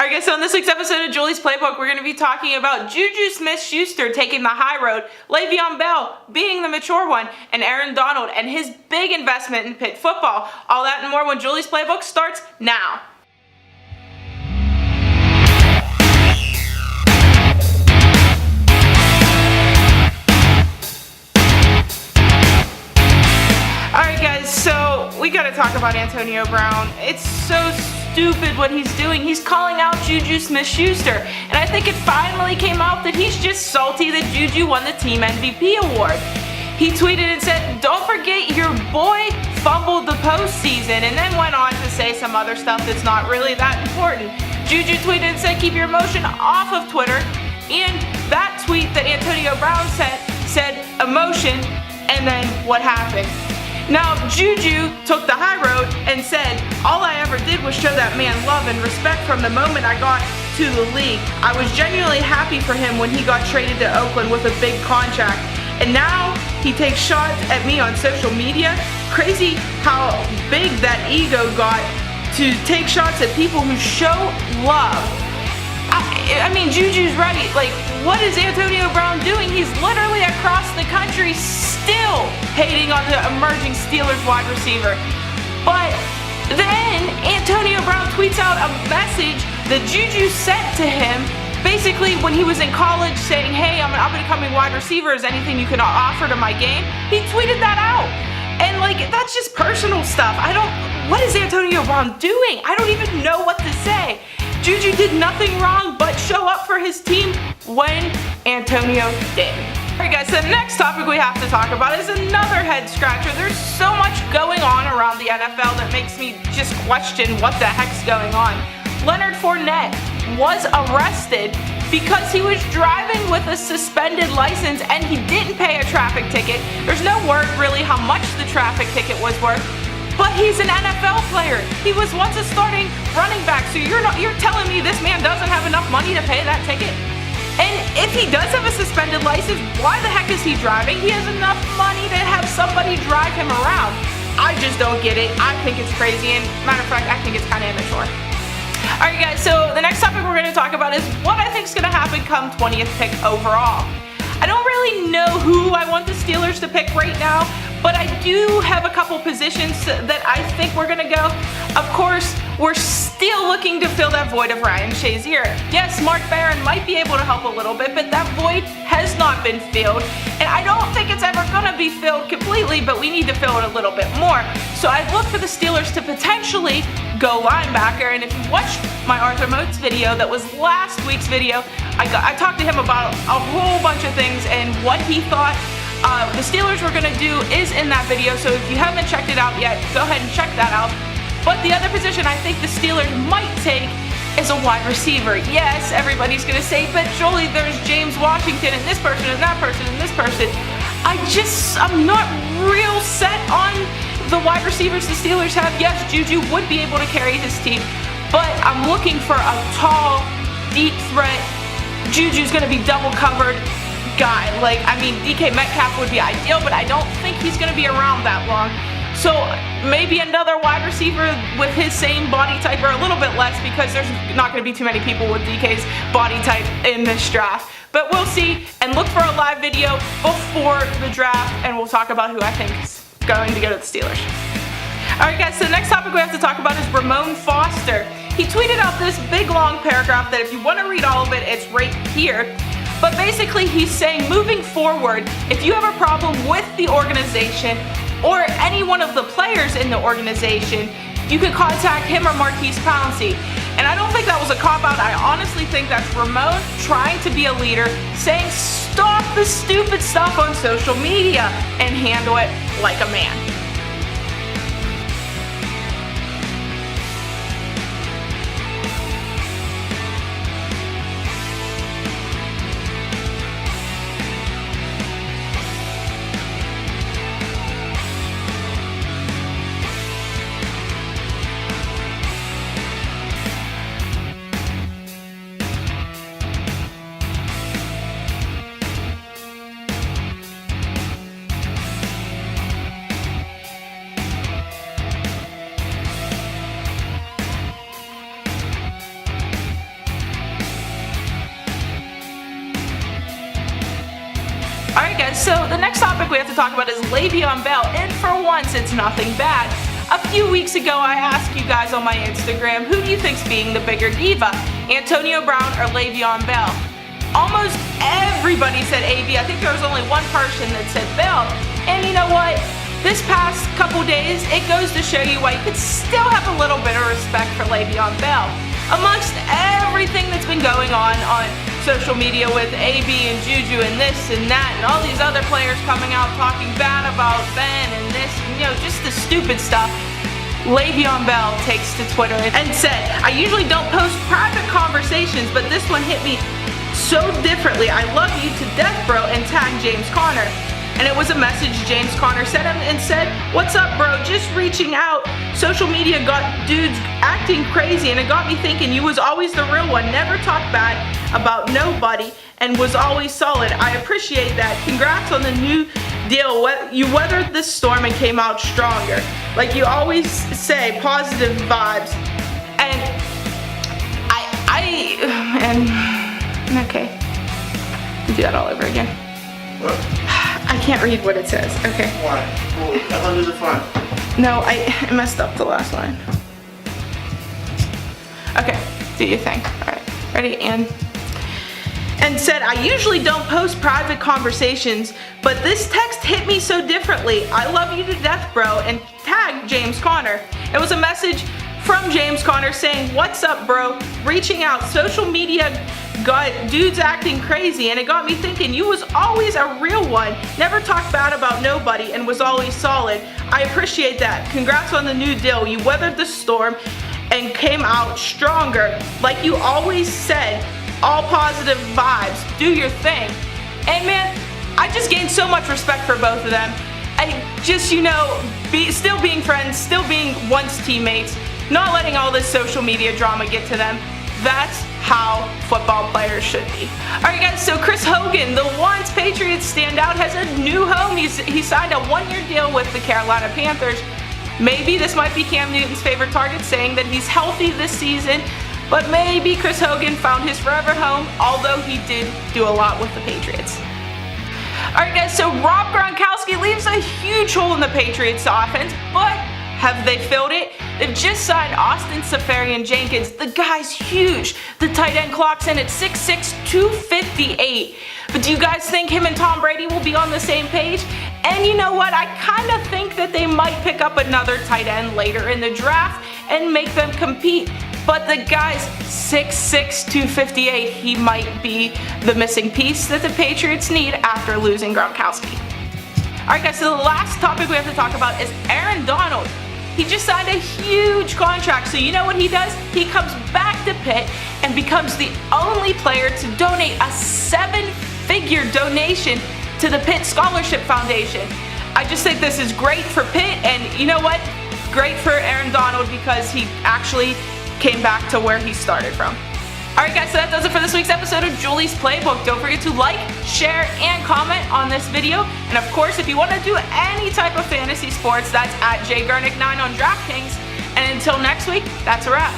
Alright guys, so in this week's episode of Julie's Playbook, we're going to be talking about Juju Smith-Schuster taking the high road, Le'Veon Bell being the mature one, and Aaron Donald and his big investment in Pitt football. All that and more when Julie's Playbook starts now. Alright guys, so we gotta talk about Antonio Brown. It's so stupid what he's doing. He's calling out Juju Smith-Schuster, and I think it finally came out that he's just salty that Juju won the team MVP award. He tweeted and said, "Don't forget your boy fumbled the postseason," and then went on to say some other stuff that's not really that important. Juju tweeted and said, "Keep your emotion off of Twitter," and that tweet that Antonio Brown said emotion, and then what happened? Now, Juju took the high road and said, "All I ever did was show that man love and respect from the moment I got to the league. I was genuinely happy for him when he got traded to Oakland with a big contract. And now he takes shots at me on social media. Crazy how big that ego got to take shots at people who show love." I mean, Juju's right. Like, what is Antonio Brown doing? He's literally across the country still hating on the emerging Steelers wide receiver. But then Antonio Brown tweets out a message that Juju sent to him basically when he was in college saying, "Hey, I'm an up-and-coming wide receiver. Is anything you can offer to my game?" He tweeted that out. And like, that's just personal stuff. What is Antonio Brown doing? I don't even know what to say. Juju did nothing wrong but show up for his team when Antonio did. Alright guys, so the next topic we have to talk about is another head scratcher. There's so much going on around the NFL that makes me just question what the heck's going on. Leonard Fournette was arrested because he was driving with a suspended license and he didn't pay a traffic ticket. There's no word really how much the traffic ticket was worth. But he's an NFL player. He was once a starting running back, so you're telling me this man doesn't have enough money to pay that ticket? And if he does have a suspended license, why the heck is he driving? He has enough money to have somebody drive him around. I just don't get it. I think it's crazy, and matter of fact, I think it's kind of immature. Alright guys, so the next topic we're going to talk about is what I think is going to happen come 20th pick overall. I don't really know who I want the Steelers to pick right now, but I do have a couple positions that I think we're going to go. Of course, we're still looking to fill that void of Ryan Shazier. Yes, Mark Barron might be able to help a little bit, but that void has not been filled. And I don't think it's ever going to be filled completely, but we need to fill it a little bit more. So I look for the Steelers to potentially go linebacker. And if you watched my Arthur Motes video, that was last week's video, I talked to him about a whole bunch of things and what he thought the Steelers were going to do is in that video, so if you haven't checked it out yet, go ahead and check that out. But the other position I think the Steelers might take is a wide receiver. Yes, everybody's going to say, "But Jolie, there's James Washington and this person and that person and this person." I'm not real set on the wide receivers the Steelers have. Yes, Juju would be able to carry his team, but I'm looking for a tall, deep threat. Juju's going to be double covered guy. DK Metcalf would be ideal, but I don't think he's going to be around that long. So maybe another wide receiver with his same body type, or a little bit less, because there's not going to be too many people with DK's body type in this draft. But we'll see, and look for a live video before the draft, and we'll talk about who I think is going to go to the Steelers. Alright guys, so the next topic we have to talk about is Ramon Foster. He tweeted out this big long paragraph that if you want to read all of it, it's right here. But basically he's saying, moving forward, if you have a problem with the organization or any one of the players in the organization, you can contact him or Marquise Pouncey. And I don't think that was a cop-out. I honestly think that's Ramon trying to be a leader, saying stop the stupid stuff on social media and handle it like a man. Alright guys, so the next topic we have to talk about is Le'Veon Bell, and for once it's nothing bad. A few weeks ago I asked you guys on my Instagram, who do you think's being the bigger diva, Antonio Brown or Le'Veon Bell? Almost everybody said AB. I think there was only one person that said Bell. And you know what? This past couple days, it goes to show you why you could still have a little bit of respect for Le'Veon Bell. Amongst everything that's been going on social media with AB and Juju and this and that and all these other players coming out talking bad about Ben and this, you know, just the stupid stuff, Le'Veon Bell takes to Twitter and said, I usually don't post private conversations, but this one hit me so differently. I love you to death, bro, and tag James Conner. And it was a message James Conner sent him and said, what's up, bro? Just reaching out. Social media got dudes acting crazy, and it got me thinking you was always the real one. Never talked bad about nobody and was always solid. I appreciate that. Congrats on the new deal. You weathered the storm and came out stronger. Like you always say, positive vibes. And okay. Do that all over again. What? I can't read what it says. Okay. Why? Well, I thought it was fine. No, I messed up the last line. Okay, do your thing. Alright, ready? And said, I usually don't post private conversations, but this text hit me so differently. I love you to death, bro, and tag James Conner. It was a message from James Conner saying, what's up, bro? Reaching out. Social media got dudes acting crazy, and it got me thinking you was always a real one. Never talked bad about nobody and was always solid. I appreciate that. Congrats on the new deal. You weathered the storm and came out stronger. Like you always said, all positive vibes. Do your thing. And man, I just gained so much respect for both of them. I just, you know, still being friends, still being once teammates, not letting all this social media drama get to them. That's how football players should be. Alright guys, so Chris Hogan, the once Patriots standout, has a new home. He signed a one-year deal with the Carolina Panthers. Maybe this might be Cam Newton's favorite target, saying that he's healthy this season, but maybe Chris Hogan found his forever home, although he did do a lot with the Patriots. Alright guys, so Rob Gronkowski leaves a huge hole in the Patriots offense, but have they filled it? They've just signed Austin Seferian-Jenkins. The guy's huge. The tight end clocks in at 6'6", 258. But do you guys think him and Tom Brady will be on the same page? And you know what? I kind of think that they might pick up another tight end later in the draft and make them compete. But the guy's 6'6", 258. He might be the missing piece that the Patriots need after losing Gronkowski. Alright guys, so the last topic we have to talk about is Aaron Donald. He just signed a huge contract, so you know what he does? He comes back to Pitt and becomes the only player to donate a 7-figure donation to the Pitt Scholarship Foundation. I just think this is great for Pitt, and you know what? Great for Aaron Donald because he actually came back to where he started from. Alright guys, so that does it for this week's episode of Julie's Playbook. Don't forget to like, share, and comment on this video. And of course, if you want to do any type of fantasy sports, that's at jgarnick9 on DraftKings. And until next week, that's a wrap.